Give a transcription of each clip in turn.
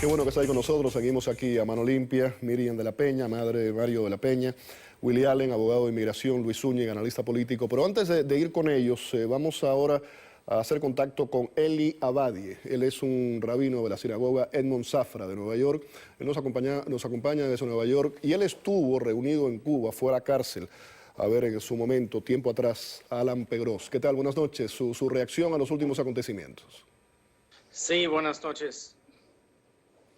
Qué bueno que está ahí con nosotros. Seguimos aquí a mano limpia. Miriam de la Peña, madre de Mario de la Peña. Willy Allen, abogado de inmigración. Luis Zúñiga, analista político. Pero antes de ir con ellos, vamos ahora a hacer contacto con Eli Abadie. Él es un rabino de la sinagoga Edmond Safra de Nueva York. Él nos acompaña desde Nueva York y él estuvo reunido en Cuba, fue a la cárcel a ver en su momento, tiempo atrás, a Alan Pegros. ¿Qué tal? Buenas noches. Su reacción a los últimos acontecimientos. Sí, buenas noches.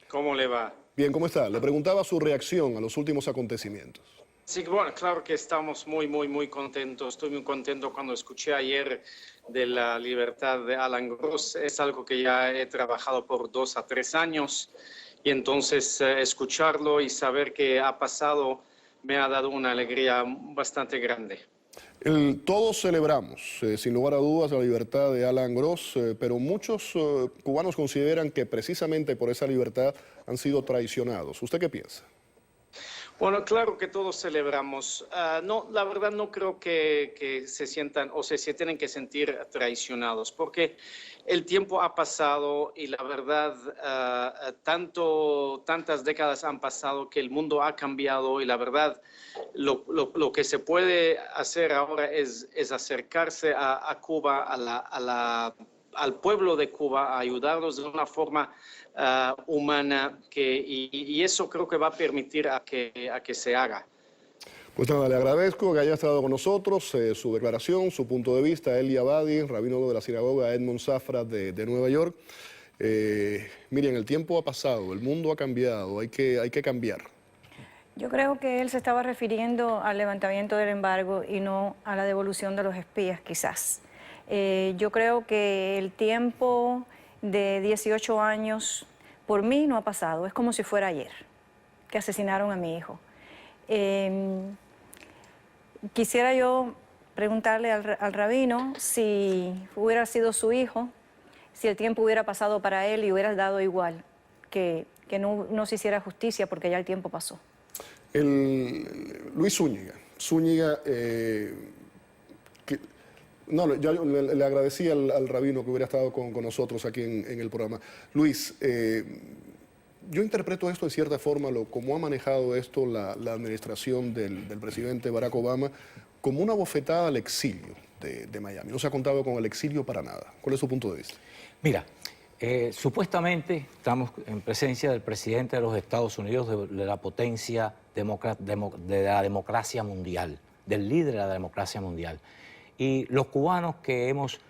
¿Cómo le va? Bien, ¿cómo está? Le preguntaba su reacción a los últimos acontecimientos. Sí, bueno, claro que estamos muy contentos. Estoy muy contento cuando escuché ayer de la libertad de Alan Gross. Es algo que ya he trabajado por 2 a 3 años y entonces escucharlo y saber que ha pasado me ha dado una alegría bastante grande. Todos celebramos, sin lugar a dudas, la libertad de Alan Gross, pero muchos cubanos consideran que precisamente por esa libertad han sido traicionados. ¿Usted qué piensa? Bueno, claro que todos celebramos. No, la verdad no creo que se sientan o se tienen que sentir traicionados, porque el tiempo ha pasado y la verdad tantas décadas han pasado que el mundo ha cambiado y la verdad lo que se puede hacer ahora es acercarse a Cuba, al pueblo de Cuba, a ayudarlos de una forma humana y eso creo que va a permitir a que se haga. Pues nada, le agradezco que haya estado con nosotros, su declaración, su punto de vista. Eli Abadie, rabino de la sinagoga Edmond Safra de Nueva York. Miren, el tiempo ha pasado, el mundo ha cambiado, hay que cambiar. Yo creo que él se estaba refiriendo al levantamiento del embargo y no a la devolución de los espías, quizás. Yo creo que el tiempo de 18 años por mí no ha pasado, es como si fuera ayer que asesinaron a mi hijo. Quisiera yo preguntarle al rabino si hubiera sido su hijo, si el tiempo hubiera pasado para él y hubiera dado igual, que no se hiciera justicia porque ya el tiempo pasó. Luis Zúñiga, yo le agradecí al rabino que hubiera estado con nosotros aquí en el programa. Luis, yo interpreto esto de cierta forma, como ha manejado esto la administración del presidente Barack Obama, como una bofetada al exilio de Miami. No se ha contado con el exilio para nada. ¿Cuál es su punto de vista? Mira, supuestamente estamos en presencia del presidente de los Estados Unidos, de la potencia de la democracia mundial, del líder de la democracia mundial. Y los cubanos que hemos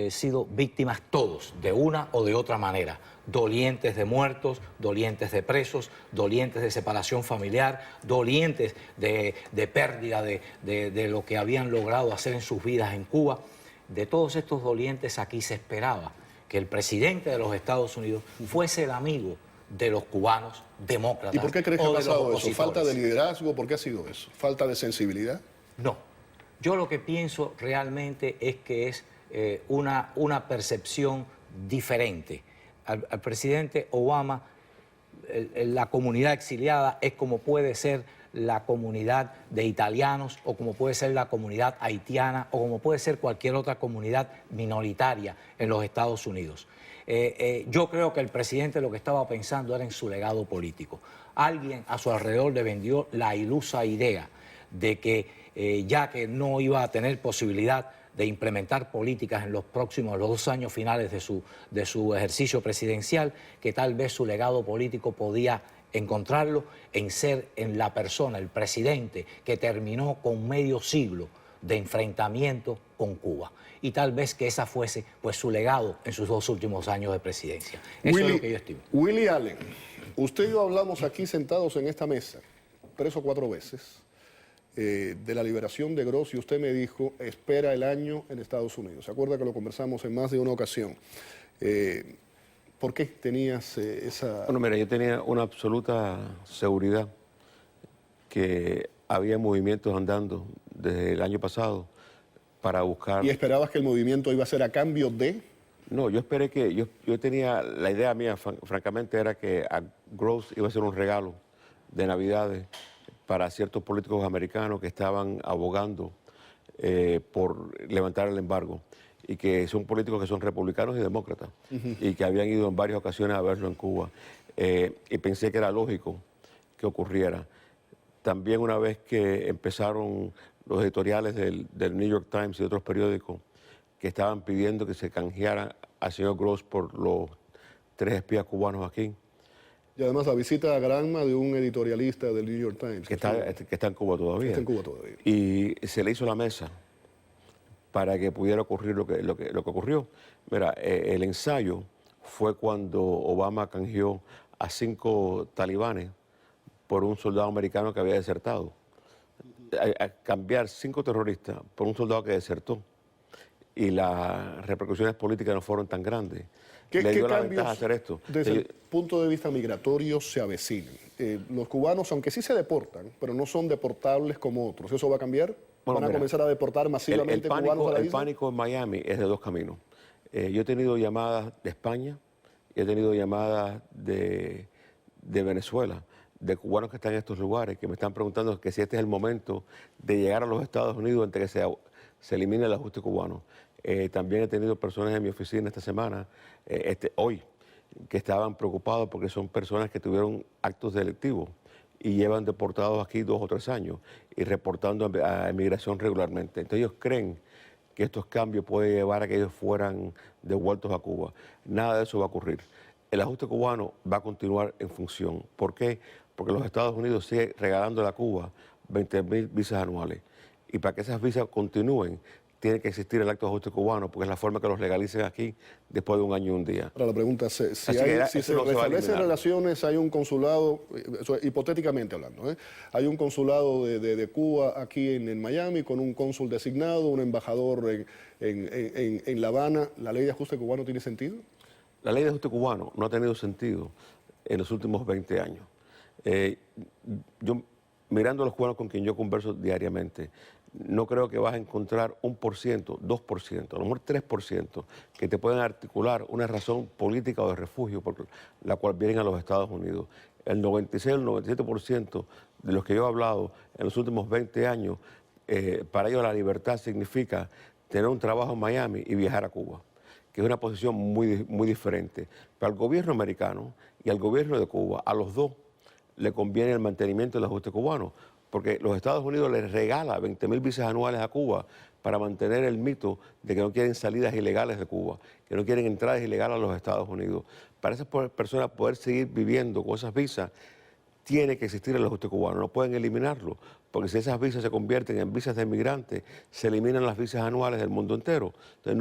sido víctimas todos, de una o de otra manera, dolientes de muertos, dolientes de presos, dolientes de separación familiar, dolientes de pérdida de lo que habían logrado hacer en sus vidas en Cuba. De todos estos dolientes aquí se esperaba que el presidente de los Estados Unidos fuese el amigo de los cubanos demócratas. ¿Y por qué crees que ha pasado eso? ¿Falta de liderazgo? ¿Por qué ha sido eso? ¿Falta de sensibilidad? No. Yo lo que pienso realmente es que es una percepción diferente. Al presidente Obama, la comunidad exiliada es como puede ser la comunidad de italianos o como puede ser la comunidad haitiana o como puede ser cualquier otra comunidad minoritaria en los Estados Unidos. Yo creo que el presidente lo que estaba pensando era en su legado político. Alguien a su alrededor le vendió la ilusa idea de que ya que no iba a tener posibilidad de implementar políticas en los 2 años finales de su ejercicio presidencial, que tal vez su legado político podía encontrarlo en la persona, el presidente, que terminó con medio siglo de enfrentamiento con Cuba. Y tal vez que esa fuese pues su legado en sus 2 últimos años de presidencia. Eso es lo que yo estimo. Willy Allen, usted y yo hablamos aquí sentados en esta mesa 3 o 4 veces de la liberación de Gross y usted me dijo, espera el año en Estados Unidos. ¿Se acuerda que lo conversamos en más de una ocasión? ¿Por qué tenías esa...? Bueno, mira, yo tenía una absoluta seguridad que había movimientos andando desde el año pasado para buscar... ¿Y esperabas que el movimiento iba a ser a cambio de...? No, yo esperé que... Yo tenía... La idea mía, francamente, era que a Gross iba a ser un regalo de Navidades para ciertos políticos americanos que estaban abogando por levantar el embargo y que son políticos que son republicanos y demócratas y que habían ido en varias ocasiones a verlo en Cuba. y pensé que era lógico que ocurriera. También una vez que empezaron los editoriales del New York Times y otros periódicos que estaban pidiendo que se canjeara al señor Gross por los 3 espías cubanos aquí. Y además la visita a Granma de un editorialista del New York Times. Que está en Cuba todavía. Está en Cuba todavía. Y se le hizo la mesa para que pudiera ocurrir lo que ocurrió. Mira, el ensayo fue cuando Obama canjeó a 5 talibanes por un soldado americano que había desertado. A cambiar 5 terroristas por un soldado que desertó. Y las repercusiones políticas no fueron tan grandes. Le dio la ventaja hacer esto. Desde el punto de vista migratorio se avecinan? Los cubanos, aunque sí se deportan, pero no son deportables como otros. ¿Eso va a cambiar? Bueno, ¿Van a comenzar a deportar masivamente cubanos a la isla? El pánico en Miami es de 2 caminos. Yo he tenido llamadas de España y he tenido llamadas de Venezuela, de cubanos que están en estos lugares, que me están preguntando que si este es el momento de llegar a los Estados Unidos antes que se elimine el ajuste cubano. También he tenido personas en mi oficina esta semana, hoy, que estaban preocupados porque son personas que tuvieron actos delictivos y llevan deportados aquí 2 o 3 años y reportando a inmigración regularmente. Entonces ellos creen que estos cambios pueden llevar a que ellos fueran devueltos a Cuba. Nada de eso va a ocurrir. El ajuste cubano va a continuar en función. ¿Por qué? Porque los Estados Unidos siguen regalando a Cuba 20.000 visas anuales. Y para que esas visas continúen, tiene que existir el acto de ajuste cubano, porque es la forma que los legalicen aquí después de 1 año y un día. Ahora la pregunta es, si se restablecen relaciones, hay un consulado, hipotéticamente hablando, hay un consulado de Cuba aquí en Miami con un cónsul designado, un embajador en La Habana. ¿La ley de ajuste cubano tiene sentido? La ley de ajuste cubano no ha tenido sentido en los últimos 20 años. Yo, mirando a los cubanos con quien yo converso diariamente, no creo que vas a encontrar 1%, 2%, a lo mejor 3% que te puedan articular una razón política o de refugio por la cual vienen a los Estados Unidos. El 96 o el 97% de los que yo he hablado en los últimos 20 años, para ellos la libertad significa tener un trabajo en Miami y viajar a Cuba, que es una posición muy diferente. Pero al gobierno americano y al gobierno de Cuba, a los dos, le conviene el mantenimiento del ajuste cubano, porque los Estados Unidos les regala 20.000 visas anuales a Cuba para mantener el mito de que no quieren salidas ilegales de Cuba, que no quieren entradas ilegales a los Estados Unidos. Para esas personas poder seguir viviendo con esas visas, tiene que existir el ajuste cubano, no pueden eliminarlo, porque si esas visas se convierten en visas de inmigrantes, se eliminan las visas anuales del mundo entero. Entonces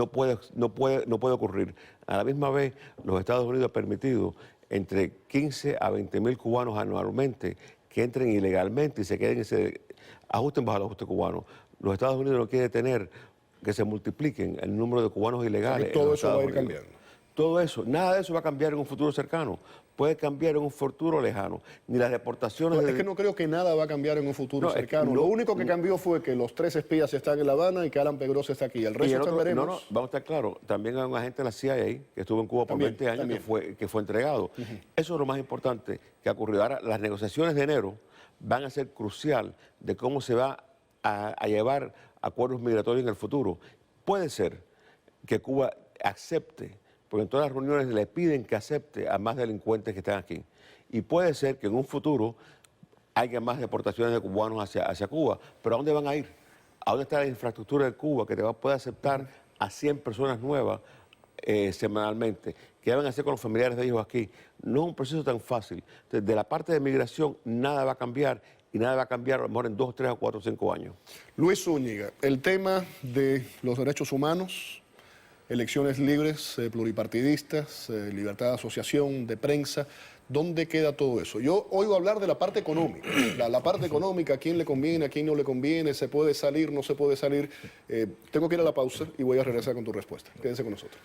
no puede ocurrir. A la misma vez, los Estados Unidos han permitido entre 15 a 20.000 cubanos anualmente que entren ilegalmente y se queden y se ajusten bajo el ajuste cubano. Los Estados Unidos no quieren tener que se multipliquen el número de cubanos ilegales. Todo eso va a ir cambiando. Todo eso, nada de eso va a cambiar en un futuro cercano. Puede cambiar en un futuro lejano. Ni las deportaciones... Es que no creo que nada va a cambiar en un futuro cercano. Lo único que cambió fue que los 3 espías están en La Habana y que Alan Pegroza está aquí. El resto veremos. Vamos a estar claros. También hay un agente de la CIA que estuvo en Cuba por 20 años que fue entregado. Eso es lo más importante que ha ocurrido. Ahora, las negociaciones de enero van a ser crucial de cómo se va a llevar acuerdos migratorios en el futuro. Puede ser que Cuba acepte, porque en todas las reuniones le piden que acepte a más delincuentes que están aquí. Y puede ser que en un futuro haya más deportaciones de cubanos hacia Cuba. Pero ¿a dónde van a ir? ¿A dónde está la infraestructura de Cuba que puede aceptar a 100 personas nuevas semanalmente? ¿Qué van a hacer con los familiares de ellos aquí? No es un proceso tan fácil. Entonces, de la parte de migración, nada va a cambiar. Y nada va a cambiar a lo mejor en 2, 3, 4, 5 años. Luis Zúñiga, el tema de los derechos humanos, elecciones libres, pluripartidistas, libertad de asociación, de prensa, ¿dónde queda todo eso? Yo oigo hablar de la parte económica, la parte económica, a quién le conviene, a quién no le conviene, se puede salir, no se puede salir. Tengo que ir a la pausa y voy a regresar con tu respuesta. Quédense con nosotros.